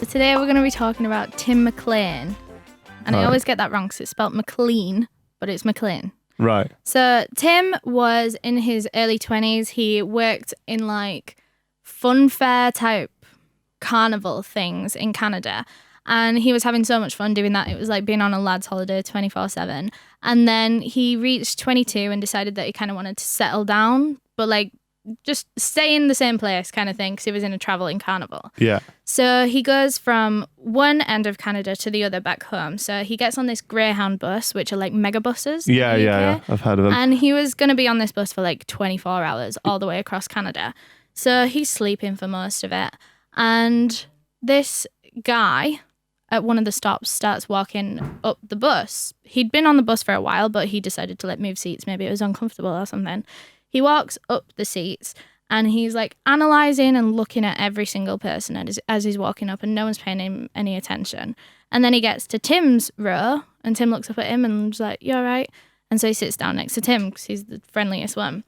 today we're going to be talking about Tim McLean. And I always get that wrong because it's spelled McLean, but it's McLean. Right. So Tim was in his early 20s. He worked in like fun fair type carnival things in Canada. And he was having so much fun doing that. It was like being on a lad's holiday 24/7. And then he reached 22 and decided that he kind of wanted to settle down, but like just stay in the same place kind of thing because he was in a traveling carnival. Yeah. So he goes from one end of Canada to the other back home. So he gets on this Greyhound bus, which are like mega buses. Yeah. I've heard of them. And he was going to be on this bus for like 24 hours all the way across Canada. So he's sleeping for most of it. And this guy at one of the stops starts walking up the bus. He'd been on the bus for a while, but he decided to move seats. Maybe it was uncomfortable or something. He walks up the seats and he's like analysing and looking at every single person as he's walking up, and no one's paying him any attention. And then he gets to Tim's row and Tim looks up at him and is like, "You all right?" And so he sits down next to Tim because he's the friendliest one.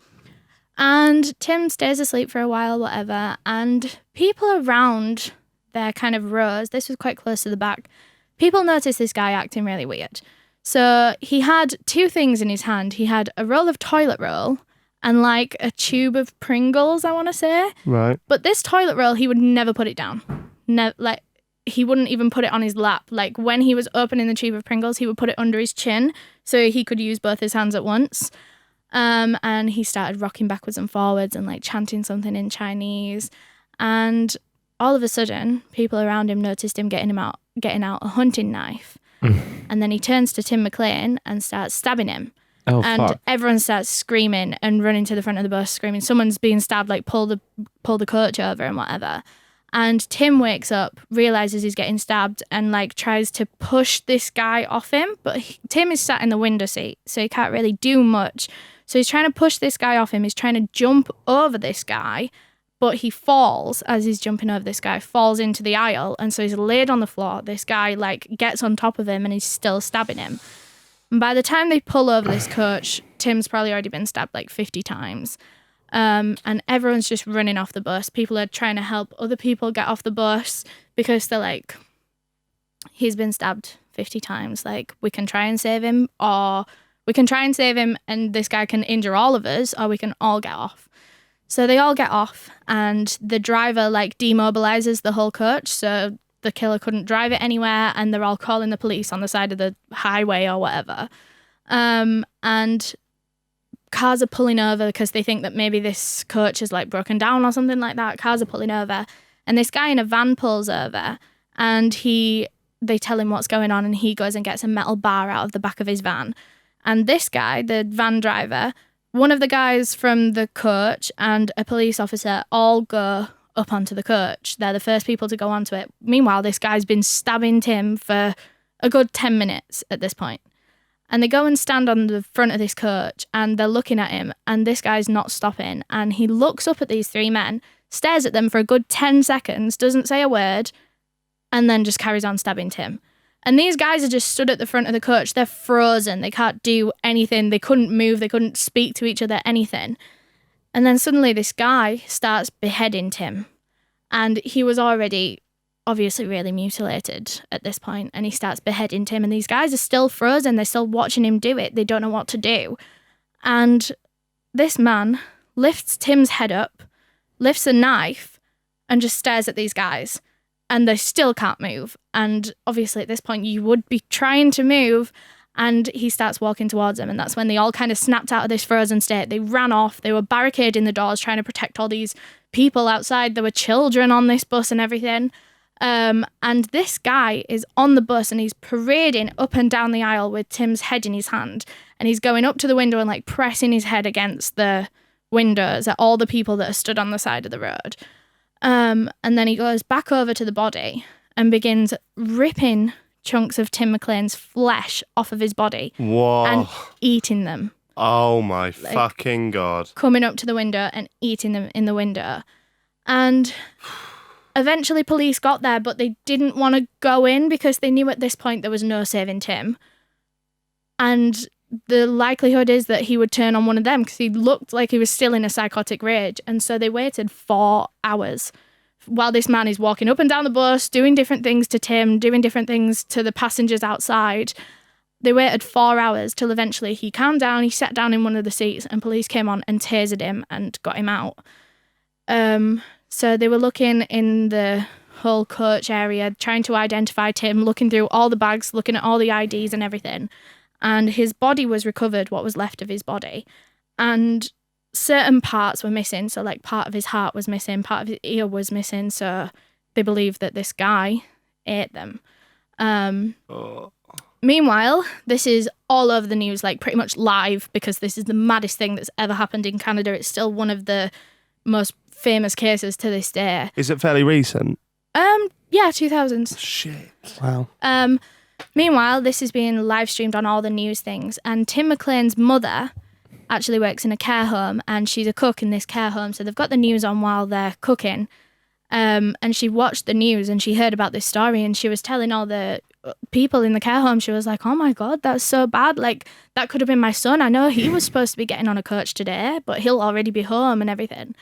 And Tim stays asleep for a while, whatever. And people around their kind of rows, this was quite close to the back, people noticed this guy acting really weird. So he had two things in his hand. He had a roll of toilet roll and like a tube of Pringles, I want to say. Right. But this toilet roll, he would never put it down. He wouldn't even put it on his lap. Like when he was opening the tube of Pringles, he would put it under his chin so he could use both his hands at once. And he started rocking backwards and forwards and like chanting something in Chinese. And all of a sudden, people around him noticed him getting out a hunting knife. And then he turns to Tim McLean and starts stabbing him. Oh, and fuck. everyone starts screaming and running to the front of the bus, screaming, "Someone's being stabbed, like pull the coach over," and whatever. And Tim wakes up, realizes he's getting stabbed, and like tries to push this guy off him. But Tim is sat in the window seat, so he can't really do much. So he's trying to push this guy off him. He's trying to jump over this guy, but he falls as he's jumping over this guy, falls into the aisle, and so he's laid on the floor. This guy like gets on top of him, and he's still stabbing him. And by the time they pull over this coach, Tim's probably already been stabbed like 50 times. And everyone's just running off the bus. People are trying to help other people get off the bus because they're like, he's been stabbed 50 times. Like, we can try and save him, or we can try and save him and this guy can injure all of us, or we can all get off. So they all get off, and the driver like demobilizes the whole coach. So the killer couldn't drive it anywhere, and they're all calling the police on the side of the highway or whatever. And cars are pulling over because they think that maybe this coach is like broken down or something like that. Cars are pulling over, and this guy in a van pulls over, and they tell him what's going on, and he goes and gets a metal bar out of the back of his van. And this guy, the van driver, one of the guys from the coach and a police officer all go up onto the coach. They're the first people to go onto it. Meanwhile, this guy's been stabbing Tim for a good 10 minutes at this point. And they go and stand on the front of this coach, and they're looking at him, and this guy's not stopping. And he looks up at these three men, stares at them for a good 10 seconds, doesn't say a word, and then just carries on stabbing Tim. And these guys are just stood at the front of the coach. They're frozen. They can't do anything. They couldn't move. They couldn't speak to each other, anything. And then suddenly this guy starts beheading Tim. And he was already obviously really mutilated at this point. And he starts beheading Tim. And these guys are still frozen. They're still watching him do it. They don't know what to do. And this man lifts Tim's head up, lifts a knife, and just stares at these guys. And they still can't move. And obviously at this point you would be trying to move, and he starts walking towards them. And that's when they all kind of snapped out of this frozen state. They ran off. They were barricading the doors, trying to protect all these people outside. There were children on this bus and everything. And this guy is on the bus, and he's parading up and down the aisle with Tim's head in his hand. And he's going up to the window and like pressing his head against the windows at all the people that are stood on the side of the road. And then he goes back over to the body and begins ripping chunks of Tim McLean's flesh off of his body. Whoa. And eating them. Oh my fucking God. Coming up to the window and eating them in the window. And eventually police got there, but they didn't want to go in because they knew at this point there was no saving Tim. And the likelihood is that he would turn on one of them because he looked like he was still in a psychotic rage. And so they waited 4 hours while this man is walking up and down the bus, doing different things to Tim, doing different things to the passengers outside. They waited 4 hours till eventually he calmed down, he sat down in one of the seats and police came on and tasered him and got him out. So they were looking in the whole coach area, trying to identify Tim, looking through all the bags, looking at all the IDs and everything. And his body was recovered, what was left of his body. And certain parts were missing. So like part of his heart was missing, part of his ear was missing. So they believe that this guy ate them. Meanwhile, this is all over the news, like pretty much live, because this is the maddest thing that's ever happened in Canada. It's still one of the most famous cases to this day. Is it fairly recent? Yeah, 2000s. Shit. Wow. Meanwhile, this is being live streamed on all the news things, and Tim McLean's mother actually works in a care home, and she's a cook in this care home, so they've got the news on while they're cooking. And she watched the news and she heard about this story, and she was telling all the people in the care home, she was like, oh my God, that's so bad. Like, that could have been my son. I know he was supposed to be getting on a coach today, but he'll already be home and everything.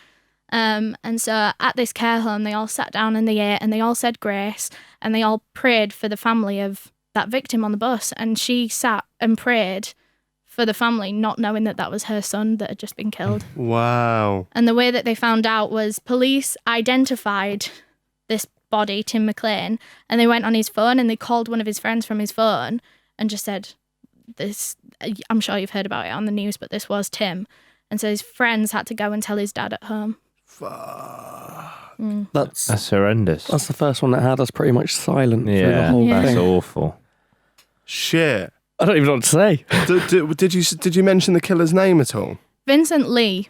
And so at this care home, they all sat down and they ate and they all said grace and they all prayed for the family of that victim on the bus. And she sat and prayed for the family, not knowing that that was her son that had just been killed. Wow. And the way that they found out was police identified this body, Tim McLean, and they went on his phone and they called one of his friends from his phone and just said, this, I'm sure you've heard about it on the news, but this was Tim. And so his friends had to go and tell his dad at home. Fuck. That's horrendous. That's the first one that had us pretty much silent through the whole that's thing. awful. Shit. I don't even know what to say. Did you mention the killer's name at all? Vincent Lee.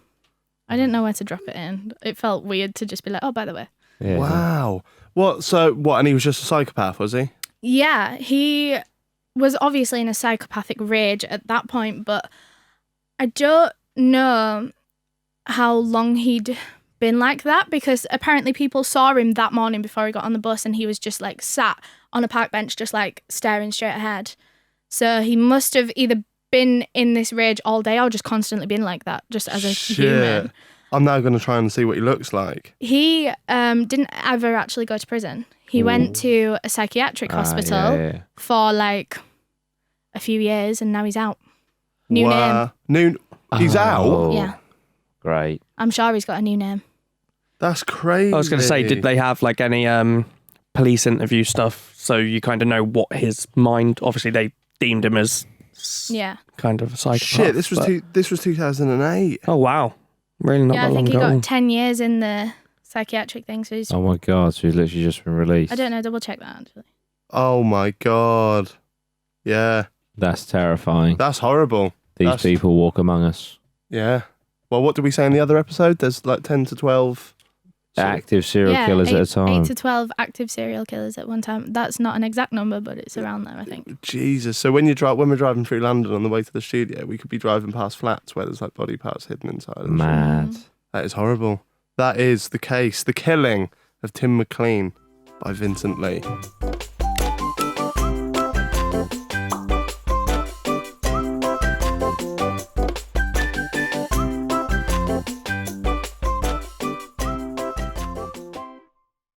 I didn't know where to drop it in. It felt weird to just be like, oh, by the way. Yeah. Wow. What? And he was just a psychopath, was he? Yeah, he was obviously in a psychopathic rage at that point, but I don't know how long he'd been like that, because apparently people saw him that morning before he got on the bus and he was just like sat on a park bench just like staring straight ahead. So he must have either been in this rage all day or just constantly been like that, just as a human. I'm now going to try and see what he looks like. He didn't ever actually go to prison. He went to a psychiatric hospital for like a few years and now he's out. New name. He's out? Yeah. Great. I'm sure he's got a new name. That's crazy. I was going to say, did they have like any police interview stuff so you kind of know what his mind, obviously they deemed him as kind of a psychopath. Shit, this was 2008. Oh wow. Really not that long ago. I think he got 10 years in the psychiatric thing, so he's... Oh my God, so he's literally just been released. I don't know, double check that actually. Oh my God. Yeah. That's terrifying. That's horrible. These people walk among us. Yeah. Well, what did we say in the other episode? There's like 10 to 12... Active serial killers at a time. 8 to 12 active serial killers at one time. That's not an exact number, but it's around there, I think. Jesus. So when we're driving through London on the way to the studio, we could be driving past flats where there's like body parts hidden inside. Mad. That is horrible. That is the case. The killing of Tim McLean by Vincent Lee.